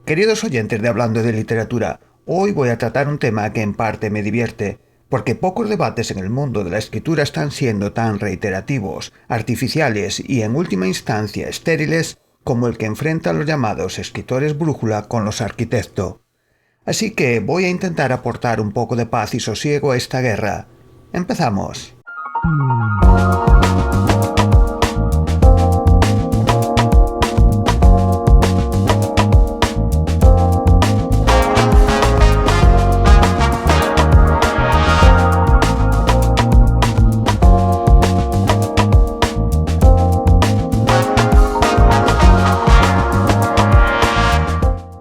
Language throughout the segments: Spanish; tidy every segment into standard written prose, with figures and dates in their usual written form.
Queridos oyentes de Hablando de Literatura, hoy voy a tratar un tema que en parte me divierte, porque pocos debates en el mundo de la escritura están siendo tan reiterativos, artificiales y en última instancia estériles como el que enfrenta a los llamados escritores brújula con los arquitectos. Así que voy a intentar aportar un poco de paz y sosiego a esta guerra. ¡Empezamos!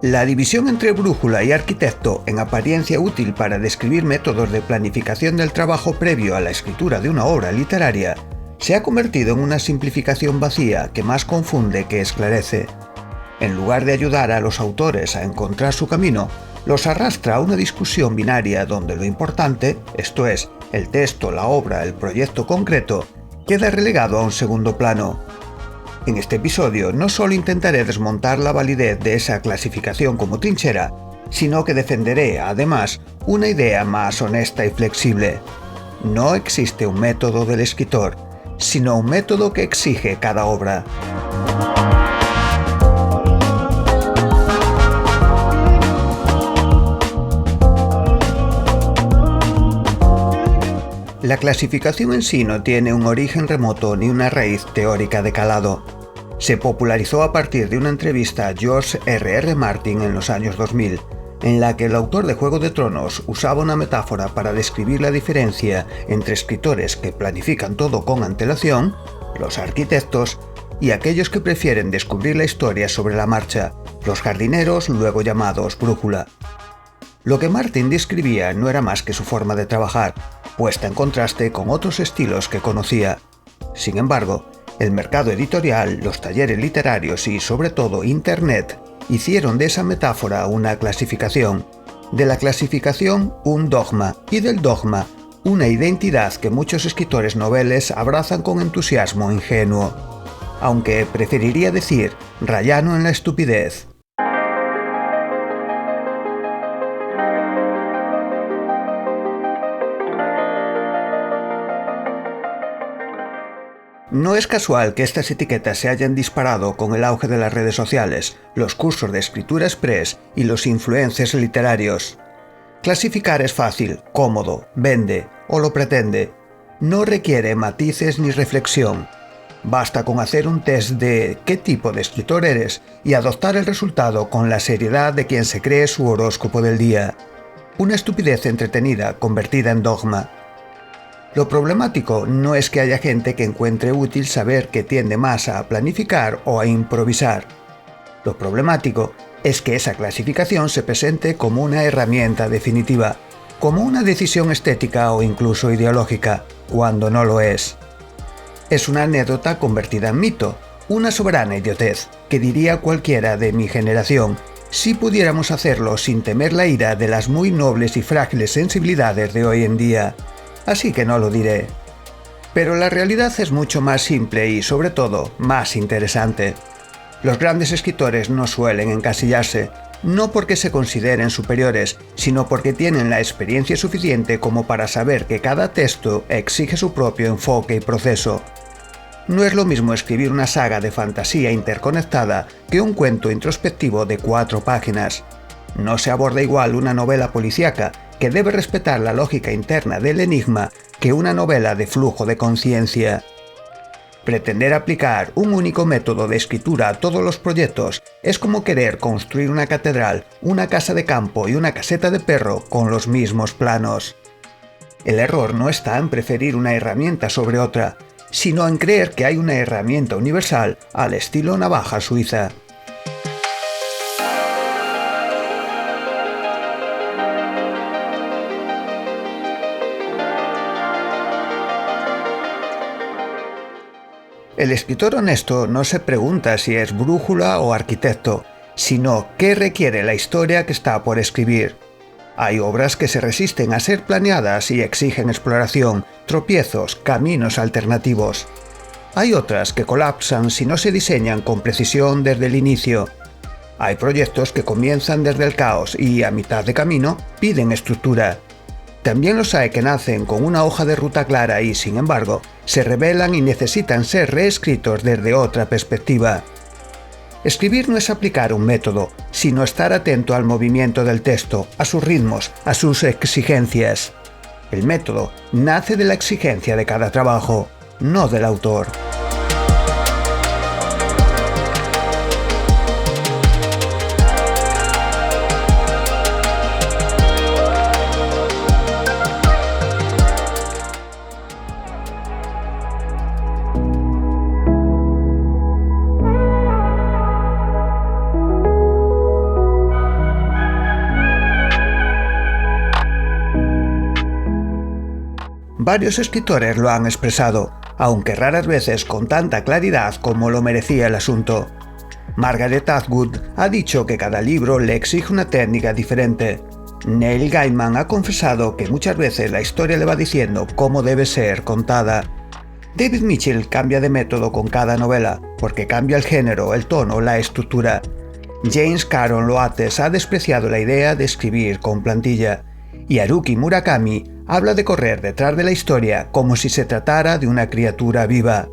La división entre brújula y arquitecto, en apariencia útil para describir métodos de planificación del trabajo previo a la escritura de una obra literaria, se ha convertido en una simplificación vacía que más confunde que esclarece. En lugar de ayudar a los autores a encontrar su camino, los arrastra a una discusión binaria donde lo importante, esto es, el texto, la obra, el proyecto concreto, queda relegado a un segundo plano. En este episodio no solo intentaré desmontar la validez de esa clasificación como trinchera, sino que defenderé, además, una idea más honesta y flexible. No existe un método del escritor, sino un método que exige cada obra. La clasificación en sí no tiene un origen remoto ni una raíz teórica de calado. Se popularizó a partir de una entrevista a George R.R. Martin en los años 2000, en la que el autor de Juego de Tronos usaba una metáfora para describir la diferencia entre escritores que planifican todo con antelación, los arquitectos, y aquellos que prefieren descubrir la historia sobre la marcha, los jardineros, luego llamados brújula. Lo que Martin describía no era más que su forma de trabajar, puesta en contraste con otros estilos que conocía. Sin embargo, el mercado editorial, los talleres literarios y, sobre todo, Internet, hicieron de esa metáfora una clasificación, de la clasificación un dogma y del dogma una identidad que muchos escritores noveles abrazan con entusiasmo ingenuo, aunque preferiría decir rayano en la estupidez. No es casual que estas etiquetas se hayan disparado con el auge de las redes sociales, los cursos de escritura express y los influencers literarios. Clasificar es fácil, cómodo, vende o lo pretende. No requiere matices ni reflexión. Basta con hacer un test de qué tipo de escritor eres y adoptar el resultado con la seriedad de quien se cree su horóscopo del día. Una estupidez entretenida convertida en dogma. Lo problemático no es que haya gente que encuentre útil saber que tiende más a planificar o a improvisar. Lo problemático es que esa clasificación se presente como una herramienta definitiva, como una decisión estética o incluso ideológica, cuando no lo es. Es una anécdota convertida en mito, una soberana idiotez, que diría cualquiera de mi generación, si pudiéramos hacerlo sin temer la ira de las muy nobles y frágiles sensibilidades de hoy en día. Así que no lo diré. Pero la realidad es mucho más simple y, sobre todo, más interesante. Los grandes escritores no suelen encasillarse, no porque se consideren superiores, sino porque tienen la experiencia suficiente como para saber que cada texto exige su propio enfoque y proceso. No es lo mismo escribir una saga de fantasía interconectada que un cuento introspectivo de 4 páginas. No se aborda igual una novela policíaca, que debe respetar la lógica interna del enigma, que una novela de flujo de conciencia. Pretender aplicar un único método de escritura a todos los proyectos es como querer construir una catedral, una casa de campo y una caseta de perro con los mismos planos. El error no está en preferir una herramienta sobre otra, sino en creer que hay una herramienta universal al estilo navaja suiza. El escritor honesto no se pregunta si es brújula o arquitecto, sino qué requiere la historia que está por escribir. Hay obras que se resisten a ser planeadas y exigen exploración, tropiezos, caminos alternativos. Hay otras que colapsan si no se diseñan con precisión desde el inicio. Hay proyectos que comienzan desde el caos y, a mitad de camino, piden estructura. También los hay que nacen con una hoja de ruta clara y, sin embargo, se rebelan y necesitan ser reescritos desde otra perspectiva. Escribir no es aplicar un método, sino estar atento al movimiento del texto, a sus ritmos, a sus exigencias. El método nace de la exigencia de cada trabajo, no del autor. Varios escritores lo han expresado, aunque raras veces con tanta claridad como lo merecía el asunto. Margaret Atwood ha dicho que cada libro le exige una técnica diferente. Neil Gaiman ha confesado que muchas veces la historia le va diciendo cómo debe ser contada. David Mitchell cambia de método con cada novela, porque cambia el género, el tono, la estructura. James Caron Loates ha despreciado la idea de escribir con plantilla. Y Haruki Murakami habla de correr detrás de la historia como si se tratara de una criatura viva.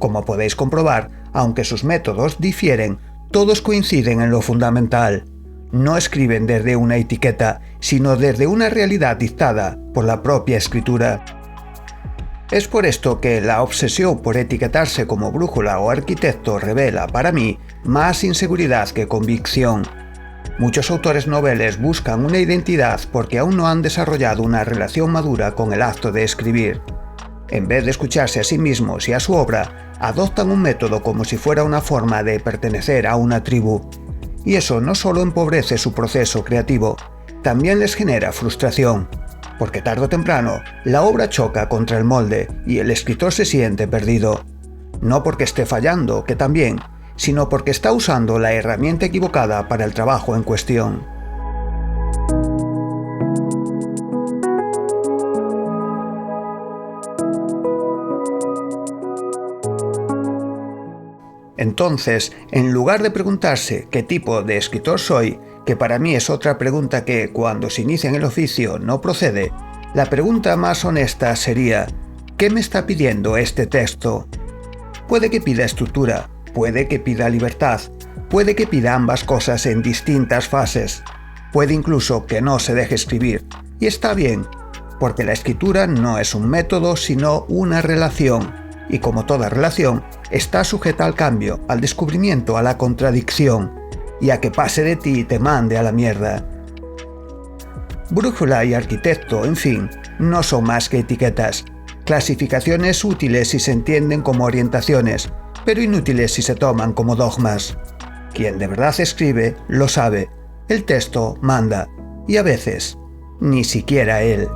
Como podéis comprobar, aunque sus métodos difieren, todos coinciden en lo fundamental. No escriben desde una etiqueta, sino desde una realidad dictada por la propia escritura. Es por esto que la obsesión por etiquetarse como brújula o arquitecto revela, para mí, más inseguridad que convicción. Muchos autores noveles buscan una identidad porque aún no han desarrollado una relación madura con el acto de escribir. En vez de escucharse a sí mismos y a su obra, adoptan un método como si fuera una forma de pertenecer a una tribu. Y eso no solo empobrece su proceso creativo, también les genera frustración, porque tarde o temprano la obra choca contra el molde y el escritor se siente perdido. No porque esté fallando, que también, sino porque está usando la herramienta equivocada para el trabajo en cuestión. Entonces, en lugar de preguntarse qué tipo de escritor soy, que para mí es otra pregunta que, cuando se inicia en el oficio, no procede, la pregunta más honesta sería: ¿qué me está pidiendo este texto? Puede que pida estructura, puede que pida libertad, puede que pida ambas cosas en distintas fases, puede incluso que no se deje escribir, y está bien, porque la escritura no es un método sino una relación, y como toda relación, está sujeta al cambio, al descubrimiento, a la contradicción, y a que pase de ti y te mande a la mierda. Brújula y arquitecto, en fin, no son más que etiquetas, clasificaciones útiles si se entienden como orientaciones, pero inútiles si se toman como dogmas. Quien de verdad escribe, lo sabe. El texto manda. Y a veces, ni siquiera él.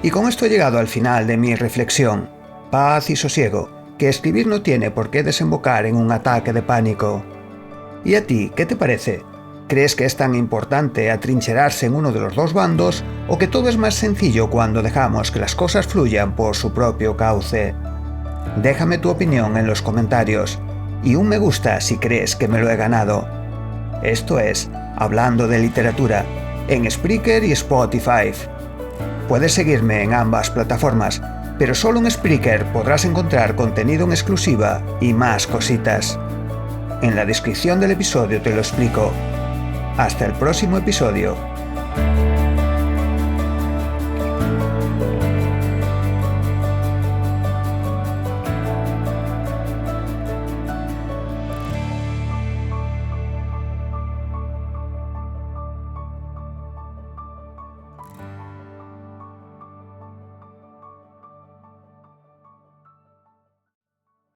Y con esto he llegado al final de mi reflexión. Paz y sosiego, que escribir no tiene por qué desembocar en un ataque de pánico. ¿Y a ti, qué te parece? ¿Crees que es tan importante atrincherarse en uno de los dos bandos o que todo es más sencillo cuando dejamos que las cosas fluyan por su propio cauce? Déjame tu opinión en los comentarios y un me gusta si crees que me lo he ganado. Esto es Hablando de Literatura, en Spreaker y Spotify. Puedes seguirme en ambas plataformas, pero solo en Spreaker podrás encontrar contenido en exclusiva y más cositas. En la descripción del episodio te lo explico. Hasta el próximo episodio.